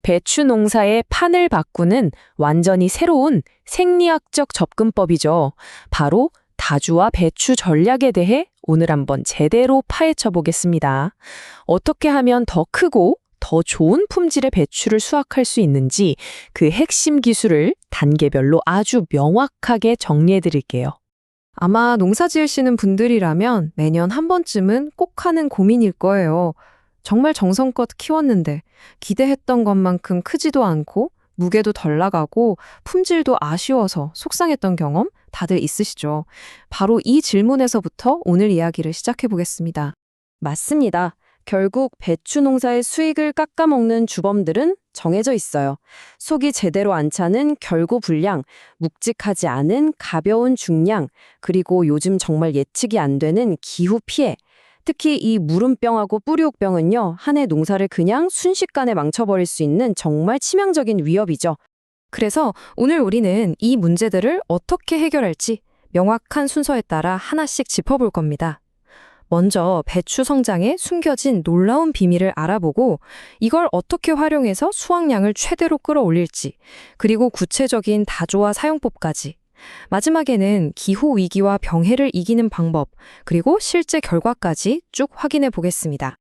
배추 농사의 판을 바꾸는 완전히 새로운 생리학적 접근법이죠. 바로 다주와 배추 전략에 대해 오늘 한번 제대로 파헤쳐 보겠습니다. 어떻게 하면 더 크고 더 좋은 품질의 배추를 수확할 수 있는지 그 핵심 기술을 단계별로 아주 명확하게 정리해 드릴게요. 아마 농사 지으시는 분들이라면 매년 한 번쯤은 꼭 하는 고민일 거예요. 정말 정성껏 키웠는데 기대했던 것만큼 크지도 않고 무게도 덜 나가고 품질도 아쉬워서 속상했던 경험 다들 있으시죠? 바로 이 질문에서부터 오늘 이야기를 시작해 보겠습니다. 맞습니다. 결국 배추 농사의 수익을 깎아먹는 주범들은 정해져 있어요. 속이 제대로 안 차는 결구 불량, 묵직하지 않은 가벼운 중량, 그리고 요즘 정말 예측이 안 되는 기후 피해. 특히 이 무름병하고 뿌리옥병은요, 한 해 농사를 그냥 순식간에 망쳐버릴 수 있는 정말 치명적인 위협이죠. 그래서 오늘 우리는 이 문제들을 어떻게 해결할지 명확한 순서에 따라 하나씩 짚어볼 겁니다. 먼저 배추 성장에 숨겨진 놀라운 비밀을 알아보고 이걸 어떻게 활용해서 수확량을 최대로 끌어올릴지, 그리고 구체적인 다조와 사용법까지. 마지막에는 기후 위기와 병해를 이기는 방법, 그리고 실제 결과까지 쭉 확인해 보겠습니다.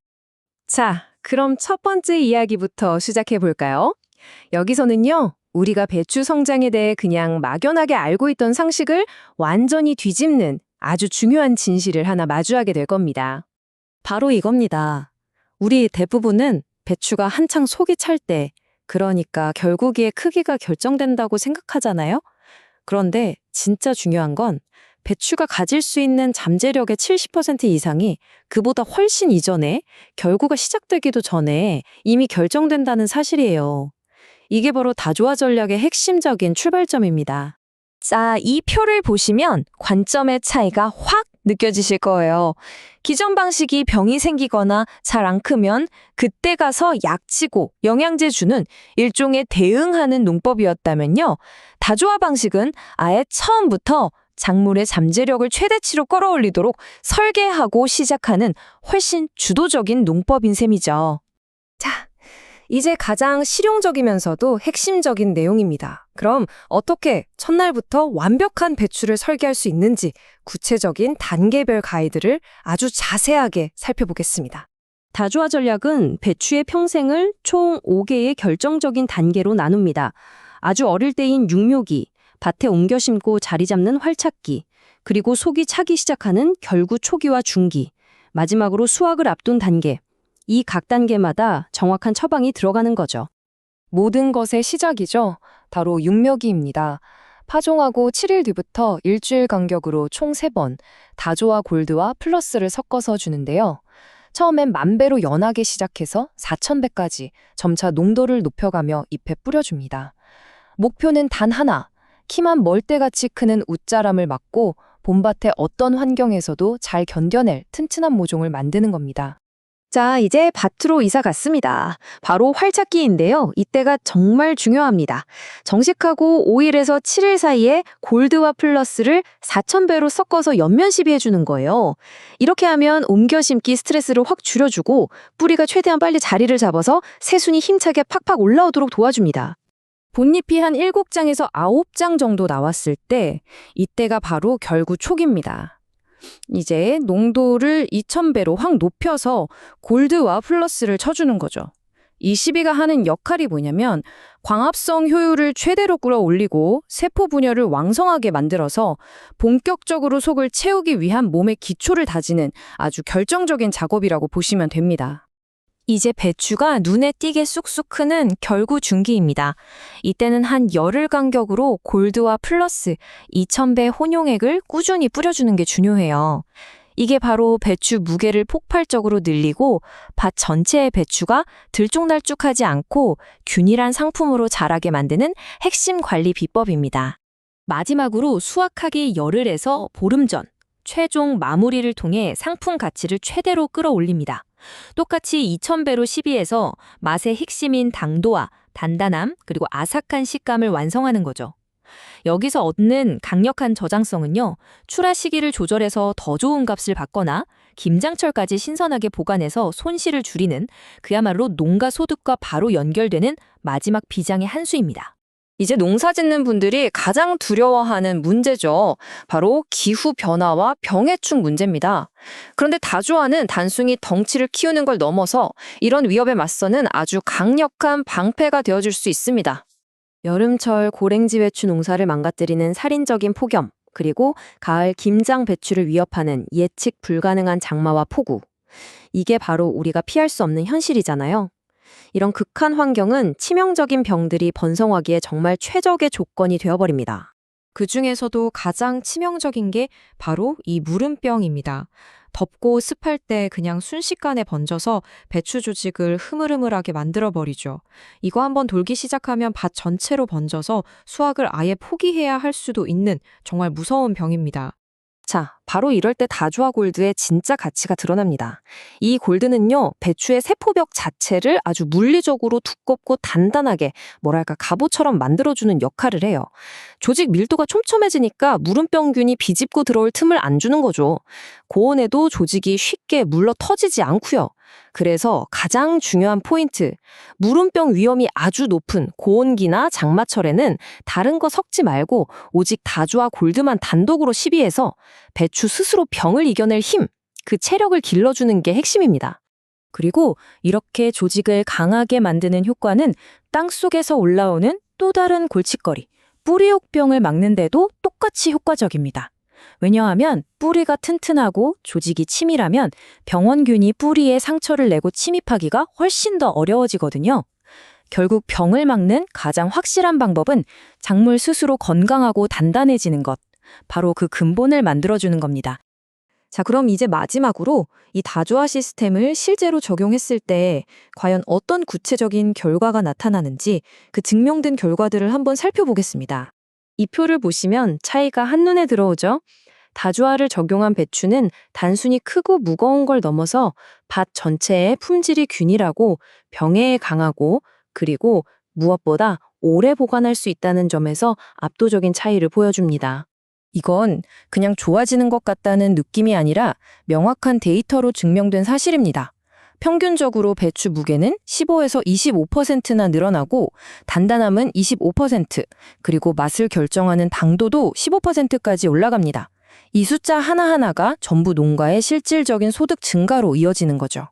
자, 그럼 첫 번째 이야기부터 시작해 볼까요? 여기서는요, 우리가 배추 성장에 대해 그냥 막연하게 알고 있던 상식을 완전히 뒤집는 아주 중요한 진실을 하나 마주하게 될 겁니다. 바로 이겁니다. 우리 대부분은 배추가 한창 속이 찰 때, 그러니까 결국에 크기가 결정된다고 생각하잖아요? 그런데 진짜 중요한 건 배추가 가질 수 있는 잠재력의 70% 이상이 그보다 훨씬 이전에, 결구가 시작되기도 전에 이미 결정된다는 사실이에요. 이게 바로 다조화 전략의 핵심적인 출발점입니다. 자, 이 표를 보시면 관점의 차이가 확 느껴지실 거예요. 기존 방식이 병이 생기거나 잘 안 크면 그때 가서 약치고 영양제 주는 일종의 대응하는 농법이었다면요. 다조화 방식은 아예 처음부터 작물의 잠재력을 최대치로 끌어올리도록 설계하고 시작하는 훨씬 주도적인 농법인 셈이죠. 자, 이제 가장 실용적이면서도 핵심적인 내용입니다. 그럼 어떻게 첫날부터 완벽한 배추를 설계할 수 있는지 구체적인 단계별 가이드를 아주 자세하게 살펴보겠습니다. 다조화 전략은 배추의 평생을 총 5개의 결정적인 단계로 나눕니다. 아주 어릴 때인 육묘기, 밭에 옮겨 심고 자리 잡는 활착기, 그리고 속이 차기 시작하는 결구 초기와 중기, 마지막으로 수확을 앞둔 단계. 이 각 단계마다 정확한 처방이 들어가는 거죠. 모든 것의 시작이죠. 바로 육묘기입니다. 파종하고 7일 뒤부터 일주일 간격으로 총 3번 다조와 골드와 플러스를 섞어서 주는데요. 처음엔 10,000배로 연하게 시작해서 4,000배까지 점차 농도를 높여가며 잎에 뿌려줍니다. 목표는 단 하나, 키만 멀대같이 크는 웃자람을 막고 봄밭의 어떤 환경에서도 잘 견뎌낼 튼튼한 모종을 만드는 겁니다. 자, 이제 밭으로 이사 갔습니다. 바로 활착기인데요. 이때가 정말 중요합니다. 정식하고 5일에서 7일 사이에 골드와 플러스를 4,000배로 섞어서 연면 시비해주는 거예요. 이렇게 하면 옮겨 심기 스트레스를 확 줄여주고 뿌리가 최대한 빨리 자리를 잡아서 새순이 힘차게 팍팍 올라오도록 도와줍니다. 본잎이 한 7장에서 9장 정도 나왔을 때 이때가 바로 결구 초기입니다. 이제 농도를 2,000배로 확 높여서 골드와 플러스를 쳐주는 거죠. 이 시비가 하는 역할이 뭐냐면 광합성 효율을 최대로 끌어올리고 세포 분열을 왕성하게 만들어서 본격적으로 속을 채우기 위한 몸의 기초를 다지는 아주 결정적인 작업이라고 보시면 됩니다. 이제 배추가 눈에 띄게 쑥쑥 크는 결구 중기입니다. 이때는 한 열흘 간격으로 골드와 플러스 2,000배 혼용액을 꾸준히 뿌려주는 게 중요해요. 이게 바로 배추 무게를 폭발적으로 늘리고 밭 전체의 배추가 들쭉날쭉하지 않고 균일한 상품으로 자라게 만드는 핵심 관리 비법입니다. 마지막으로 수확하기 열흘에서 보름 전, 최종 마무리를 통해 상품 가치를 최대로 끌어올립니다. 똑같이 2,000배로 시비해서 맛의 핵심인 당도와 단단함 그리고 아삭한 식감을 완성하는 거죠. 여기서 얻는 강력한 저장성은요, 출하 시기를 조절해서 더 좋은 값을 받거나 김장철까지 신선하게 보관해서 손실을 줄이는 그야말로 농가 소득과 바로 연결되는 마지막 비장의 한 수입니다. 이제 농사 짓는 분들이 가장 두려워하는 문제죠. 바로 기후 변화와 병해충 문제입니다. 그런데 다조화는 단순히 덩치를 키우는 걸 넘어서 이런 위협에 맞서는 아주 강력한 방패가 되어줄 수 있습니다. 여름철 고랭지 배추 농사를 망가뜨리는 살인적인 폭염, 그리고 가을 김장 배추를 위협하는 예측 불가능한 장마와 폭우. 이게 바로 우리가 피할 수 없는 현실이잖아요. 이런 극한 환경은 치명적인 병들이 번성하기에 정말 최적의 조건이 되어버립니다. 그 중에서도 가장 치명적인 게 바로 이 무름병입니다. 덥고 습할 때 그냥 순식간에 번져서 배추 조직을 흐물흐물하게 만들어버리죠. 이거 한번 돌기 시작하면 밭 전체로 번져서 수확을 아예 포기해야 할 수도 있는 정말 무서운 병입니다. 자, 바로 이럴 때 다조화 골드의 진짜 가치가 드러납니다. 이 골드는요, 배추의 세포벽 자체를 아주 물리적으로 두껍고 단단하게, 뭐랄까, 갑옷처럼 만들어주는 역할을 해요. 조직 밀도가 촘촘해지니까 무름병균이 비집고 들어올 틈을 안 주는 거죠. 고온에도 조직이 쉽게 물러 터지지 않고요. 그래서 가장 중요한 포인트, 무름병 위험이 아주 높은 고온기나 장마철에는 다른 거 섞지 말고 오직 다조화 골드만 단독으로 시비해서 배추 스스로 병을 이겨낼 힘, 그 체력을 길러주는 게 핵심입니다. 그리고 이렇게 조직을 강하게 만드는 효과는 땅속에서 올라오는 또 다른 골칫거리, 뿌리옥병을 막는데도 똑같이 효과적입니다. 왜냐하면 뿌리가 튼튼하고 조직이 치밀하면 병원균이 뿌리에 상처를 내고 침입하기가 훨씬 더 어려워지거든요. 결국 병을 막는 가장 확실한 방법은 작물 스스로 건강하고 단단해지는 것, 바로 그 근본을 만들어주는 겁니다. 자, 그럼 이제 마지막으로 이 다조화 시스템을 실제로 적용했을 때 과연 어떤 구체적인 결과가 나타나는지 그 증명된 결과들을 한번 살펴보겠습니다. 이 표를 보시면 차이가 한눈에 들어오죠? 다조화를 적용한 배추는 단순히 크고 무거운 걸 넘어서 밭 전체의 품질이 균일하고 병해에 강하고 그리고 무엇보다 오래 보관할 수 있다는 점에서 압도적인 차이를 보여줍니다. 이건 그냥 좋아지는 것 같다는 느낌이 아니라 명확한 데이터로 증명된 사실입니다. 평균적으로 배추 무게는 15에서 25%나 늘어나고 단단함은 25%, 그리고 맛을 결정하는 당도도 15%까지 올라갑니다. 이 숫자 하나하나가 전부 농가의 실질적인 소득 증가로 이어지는 거죠.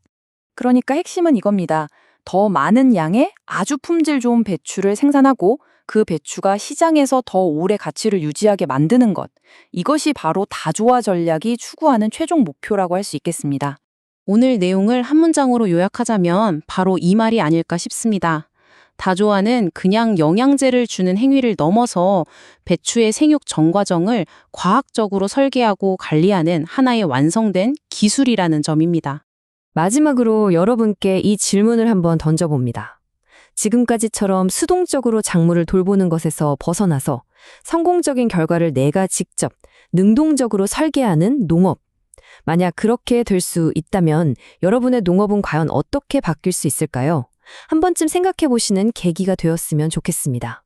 그러니까 핵심은 이겁니다. 더 많은 양의 아주 품질 좋은 배추를 생산하고 그 배추가 시장에서 더 오래 가치를 유지하게 만드는 것. 이것이 바로 다조화 전략이 추구하는 최종 목표라고 할 수 있겠습니다. 오늘 내용을 한 문장으로 요약하자면 바로 이 말이 아닐까 싶습니다. 다조화는 그냥 영양제를 주는 행위를 넘어서 배추의 생육 전 과정을 과학적으로 설계하고 관리하는 하나의 완성된 기술이라는 점입니다. 마지막으로 여러분께 이 질문을 한번 던져봅니다. 지금까지처럼 수동적으로 작물을 돌보는 것에서 벗어나서 성공적인 결과를 내가 직접 능동적으로 설계하는 농업. 만약 그렇게 될 수 있다면 여러분의 농업은 과연 어떻게 바뀔 수 있을까요? 한 번쯤 생각해 보시는 계기가 되었으면 좋겠습니다.